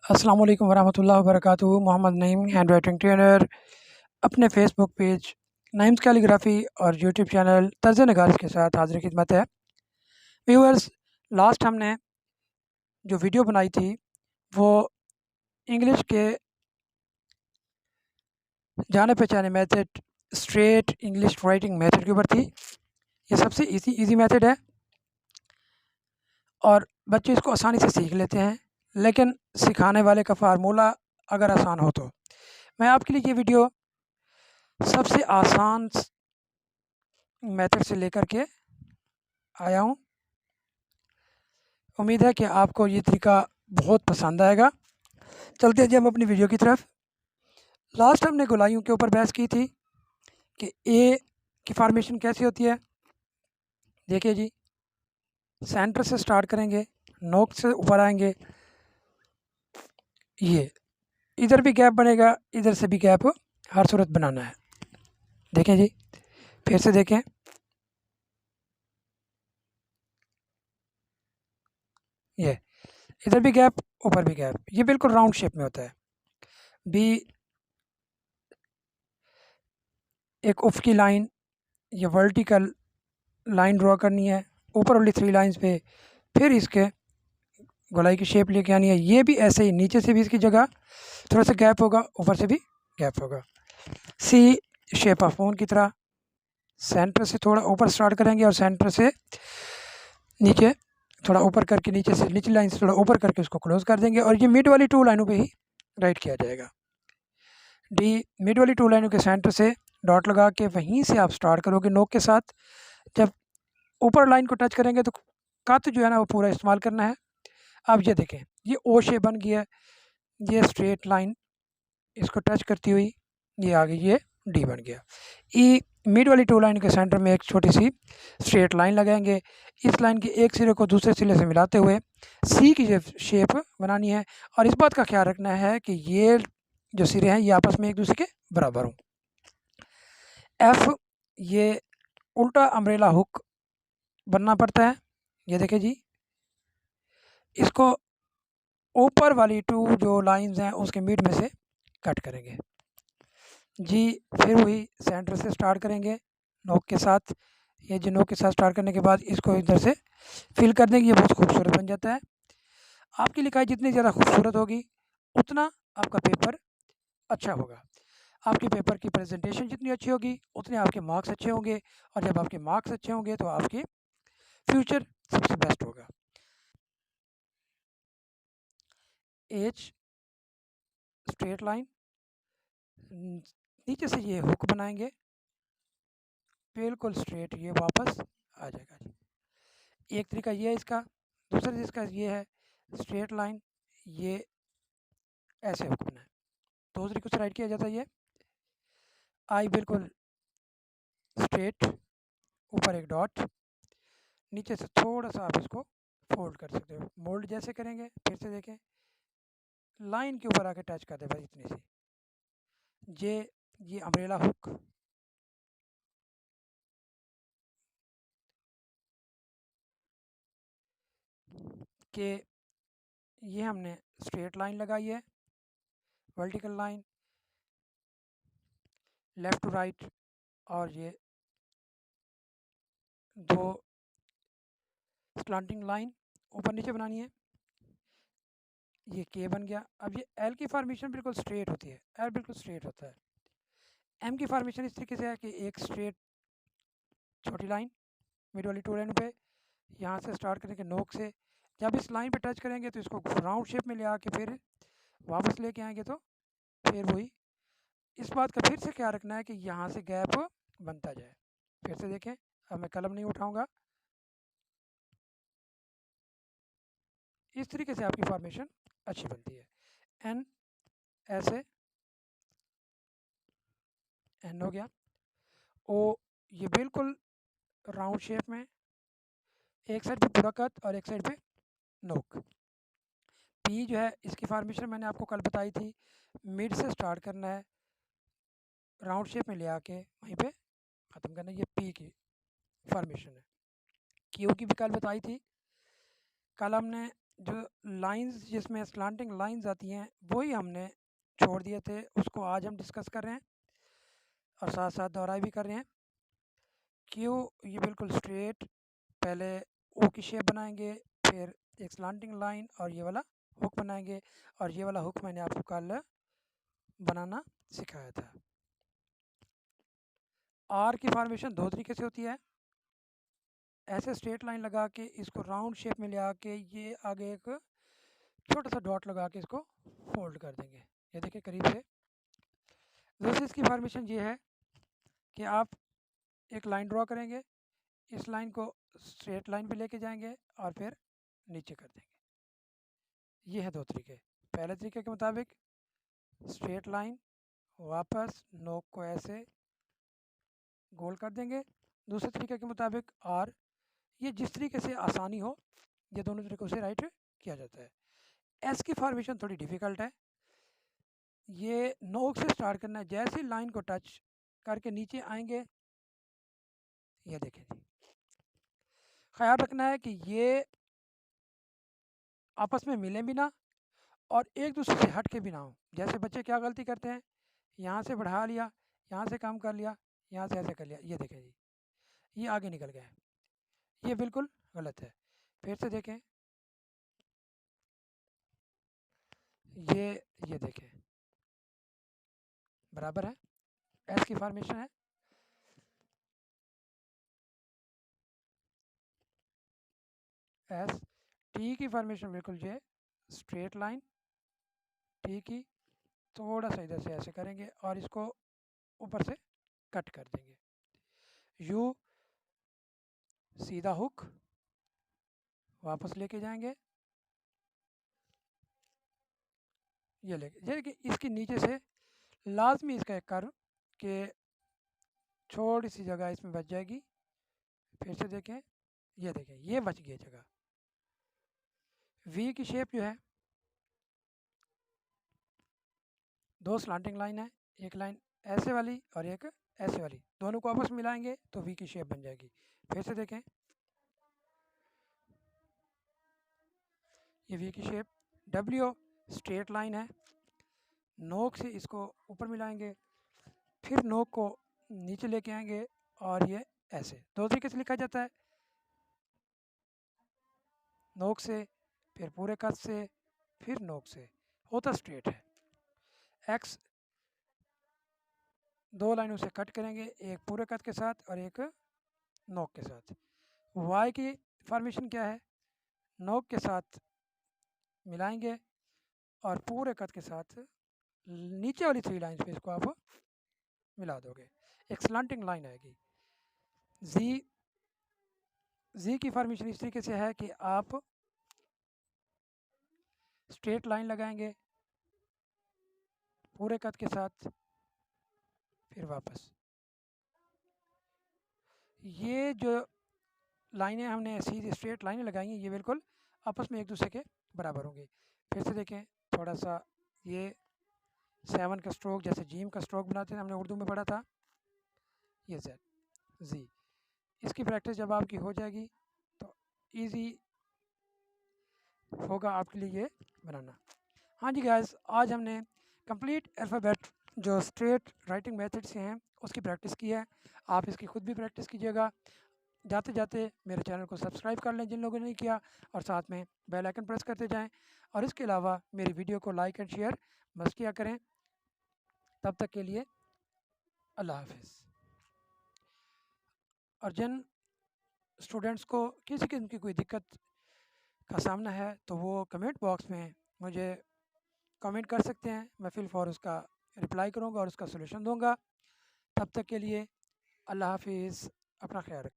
अस्सलाम वालेकुम वरहमतुल्लाहि वबरकातुहू। Mohammad Naeem, handwriting trainer, अपने फेसबुक पेज नईम्स कैलीग्राफी और यूट्यूब चैनल तर्ज़ निगार के साथ हाज़िर खिदमत है। व्यूअर्स, लास्ट हमने जो वीडियो बनाई थी वो इंग्लिश के जाने पहचाने method straight English writing method के ऊपर थी। ये सबसे इजी मेथड है और बच्चे इसको आसानी से सीख लेते हैं, लेकिन सिखाने वाले का फार्मूला अगर आसान हो तो। मैं आपके लिए ये वीडियो सबसे आसान मेथड से लेकर के आया हूँ। उम्मीद है कि आपको ये तरीका बहुत पसंद आएगा। चलते हैं जी हम अपनी वीडियो की तरफ। लास्ट हमने गोलाइयों के ऊपर बहस की थी कि ए की फॉर्मेशन कैसी होती है। देखिए जी, सेंटर से स्टार्ट करेंगे, नोक से ऊपर आएंगे, ये इधर भी गैप बनेगा, इधर से भी गैप हर सूरत बनाना है। देखें जी, फिर से देखें, ये इधर भी गैप, ऊपर भी गैप, ये बिल्कुल राउंड शेप में होता है। बी एक उफ की लाइन, ये वर्टिकल लाइन ड्रॉ करनी है ऊपर वाली 3 लाइंस पे, फिर इसके गोलाई की शेप लेके आनी है। ये भी ऐसे ही नीचे से भी इसकी जगह थोड़ा सा गैप होगा, ऊपर से भी गैप होगा। सी शेप ऑफ मून की तरह सेंटर से थोड़ा ऊपर स्टार्ट करेंगे और सेंटर से नीचे थोड़ा ऊपर करके, नीचे से निचली लाइन से थोड़ा ऊपर करके उसको क्लोज कर देंगे और ये मिड वाली 2 लाइनों पे ही राइट किया जाएगा। डी मिड वाली 2 लाइनों के सेंटर से डॉट लगा के वहीं से आप स्टार्ट करोगे नोक के साथ। जब ऊपर लाइन को टच करेंगे तो कट जो है ना वो पूरा इस्तेमाल करना है। अब ये देखें, ये ओ शेप बन गया है, ये स्ट्रेट लाइन इसको टच करती हुई ये आ गई, ये डी बन गया। ई मिड वाली 2 लाइन के सेंटर में एक छोटी सी स्ट्रेट लाइन लगाएंगे। इस लाइन के एक सिरे को दूसरे सिरे से मिलाते हुए सी की शेप बनानी है और इस बात का ख्याल रखना है कि ये जो सिरे हैं ये आपस में एक दूसरे के बराबर हों। एफ ये उल्टा अम्ब्रेला हुक बनना पड़ता है। ये देखें जी, इसको ऊपर वाली 2 जो लाइंस हैं उसके मिड में से कट करेंगे जी। फिर वही सेंटर से स्टार्ट करेंगे नोक के साथ। ये जो नोक के साथ स्टार्ट करने के बाद इसको इधर से फिल कर देंगे, ये बहुत खूबसूरत बन जाता है। आपकी लिखाई जितनी ज़्यादा खूबसूरत होगी उतना आपका पेपर अच्छा होगा। आपके पेपर की प्रेजेंटेशन जितनी अच्छी होगी उतने आपके मार्क्स अच्छे होंगे और जब आपके मार्क्स अच्छे होंगे तो आपके फ्यूचर सबसे बेस्ट होगा। एच स्ट्रेट लाइन, नीचे से ये हुक बनाएंगे, बिल्कुल स्ट्रेट ये वापस आ जाएगा जी। एक तरीका ये है इसका। दूसरा जिसका ये है स्ट्रेट लाइन, ये ऐसे हुक बनाए। दो तरीकों से राइट किया जाता है। ये आई बिल्कुल स्ट्रेट, ऊपर एक डॉट, नीचे से थोड़ा सा आप इसको फोल्ड कर सकते हो। मोल्ड जैसे करेंगे, फिर से देखें, लाइन के ऊपर आके टच कर दे बस इतनी सी। ये अम्ब्रेला हुक, के ये हमने स्ट्रेट लाइन लगाई है, vertical line left to right, और ये 2 स्लांटिंग लाइन ऊपर नीचे बनानी है। ये के बन गया। अब ये एल की फॉर्मेशन बिल्कुल स्ट्रेट होती है, एल बिल्कुल स्ट्रेट होता है। एम की फॉर्मेशन इस तरीके से है कि एक स्ट्रेट छोटी लाइन मिड वाली 2 लाइन पे, यहाँ से स्टार्ट करेंगे नोक से। जब इस लाइन पे टच करेंगे तो इसको राउंड शेप में ले आके फिर वापस लेके आएंगे तो फिर वही। इस बात का फिर से ख्याल रखना है कि यहाँ से गैप बनता जाए। फिर से देखें, अब मैं कलम नहीं उठाऊँगा। इस तरीके से आपकी फॉर्मेशन अच्छी बनती है। एन ऐसे, एन हो गया। ओ ये बिल्कुल राउंड शेप में, एक साइड पे पूरा कट और एक साइड पे नोक। पी जो है इसकी फॉर्मेशन मैंने आपको कल बताई थी, मिड से स्टार्ट करना है, राउंड शेप में ले आके वहीं पे ख़त्म करना है। ये पी की फॉर्मेशन है। क्यू की भी कल बताई थी। कल हमने जो लाइंस जिसमें स्लांटिंग लाइंस आती हैं वही हमने छोड़ दिए थे, उसको आज हम डिस्कस कर रहे हैं और साथ साथ दोहराई भी कर रहे हैं। क्यों ये बिल्कुल स्ट्रेट, पहले ओ की शेप बनाएंगे, फिर एक स्लांटिंग लाइन और ये वाला हुक बनाएंगे, और ये वाला हुक मैंने आपको कल बनाना सिखाया था। आर की फॉर्मेशन दो तरीके से होती है, ऐसे स्ट्रेट लाइन लगा के इसको राउंड शेप में ले आके ये आगे एक छोटा सा डॉट लगा के इसको फोल्ड कर देंगे। ये देखिए करीब से। दूसरी इसकी फॉर्मेशन ये है कि आप एक लाइन ड्रॉ करेंगे, इस लाइन को स्ट्रेट लाइन पे लेके जाएंगे और फिर नीचे कर देंगे। ये है दो तरीके। पहले तरीके के मुताबिक स्ट्रेट लाइन, वापस नोक को ऐसे गोल कर देंगे। दूसरे तरीके के मुताबिक और ये जिस तरीके से आसानी हो, ये दोनों तरीक़ों से राइट किया जाता है। एस की फॉर्मेशन थोड़ी डिफ़िकल्ट है। ये नोक से स्टार्ट करना है, जैसे लाइन को टच करके नीचे आएंगे, ये देखें जी। ख्याल रखना है कि ये आपस में मिलें भी ना और एक दूसरे से हट के भी ना हो। जैसे बच्चे क्या गलती करते हैं, यहाँ से बढ़ा लिया, यहाँ से कम कर लिया, यहाँ से ऐसे कर लिया, ये देखें जी, ये आगे निकल गया है, ये बिल्कुल गलत है। फिर से देखें, ये देखें बराबर है। एस की फॉर्मेशन है, एस। टी की फॉर्मेशन बिल्कुल ये स्ट्रेट लाइन, टी की थोड़ा सा इधर से ऐसे करेंगे और इसको ऊपर से कट कर देंगे। यू सीधा हुक वापस लेके जाएंगे, ये लेके जैसे कि इसके नीचे से लाजमी इसका एक कर्व के छोटी सी जगह इसमें बच जाएगी। फिर से देखें, ये देखें ये बच गई जगह। वी की शेप जो है, दो स्लांटिंग लाइन है, एक लाइन ऐसे वाली और एक ऐसे वाली, दोनों को आपस में मिलाएंगे तो वी की शेप बन जाएगी। फिर से देखें, ये वी की शेप। डब्ल्यू स्ट्रेट लाइन है, नोक से इसको ऊपर मिलाएंगे, फिर नोक को नीचे लेके आएंगे और ये ऐसे दो तरीके से लिखा जाता है, नोक से, फिर पूरे कट से, फिर नोक से, होता स्ट्रेट है। एक्स दो लाइनों से कट करेंगे, एक पूरे कट के साथ और एक नोक के साथ। वाई की फॉर्मेशन क्या है, नोक के साथ मिलाएंगे और पूरे कट के साथ नीचे वाली थ्री लाइन्स पे इसको आप मिला दोगे, एक स्लांटिंग लाइन आएगी। जी की फॉर्मेशन इस तरीके से है कि आप स्ट्रेट लाइन लगाएंगे पूरे कट के साथ, फिर वापस। ये जो लाइनें हमने सीधी स्ट्रेट लाइनें लगाई हैं, ये बिल्कुल आपस में एक दूसरे के बराबर होंगी। फिर से देखें, थोड़ा सा ये 7 का स्ट्रोक जैसे जीम का स्ट्रोक बनाते थे, हमने उर्दू में पढ़ा था, ये जेड जी। इसकी प्रैक्टिस जब आपकी हो जाएगी तो इजी होगा आपके लिए ये बनाना। हाँ जी गाइस, आज हमने कंप्लीट अल्फ़ाबेट जो स्ट्रेट राइटिंग मेथड से हैं उसकी प्रैक्टिस की है। आप इसकी खुद भी प्रैक्टिस कीजिएगा। जाते जाते मेरे चैनल को सब्सक्राइब कर लें जिन लोगों ने नहीं किया, और साथ में बेल आइकन प्रेस करते जाएं, और इसके अलावा मेरी वीडियो को लाइक एंड शेयर मस्ट किया करें। तब तक के लिए अल्लाह हाफिज़। और जिन स्टूडेंट्स को किसी किस्म की कोई दिक्कत का सामना है तो वो कमेंट बॉक्स में मुझे कमेंट कर सकते हैं, मैं फिल फॉर उसका रिप्लाई करूँगा और उसका सलूशन दूँगा। तब तक के लिए अल्लाह हाफिज़, अपना ख्याल रखें।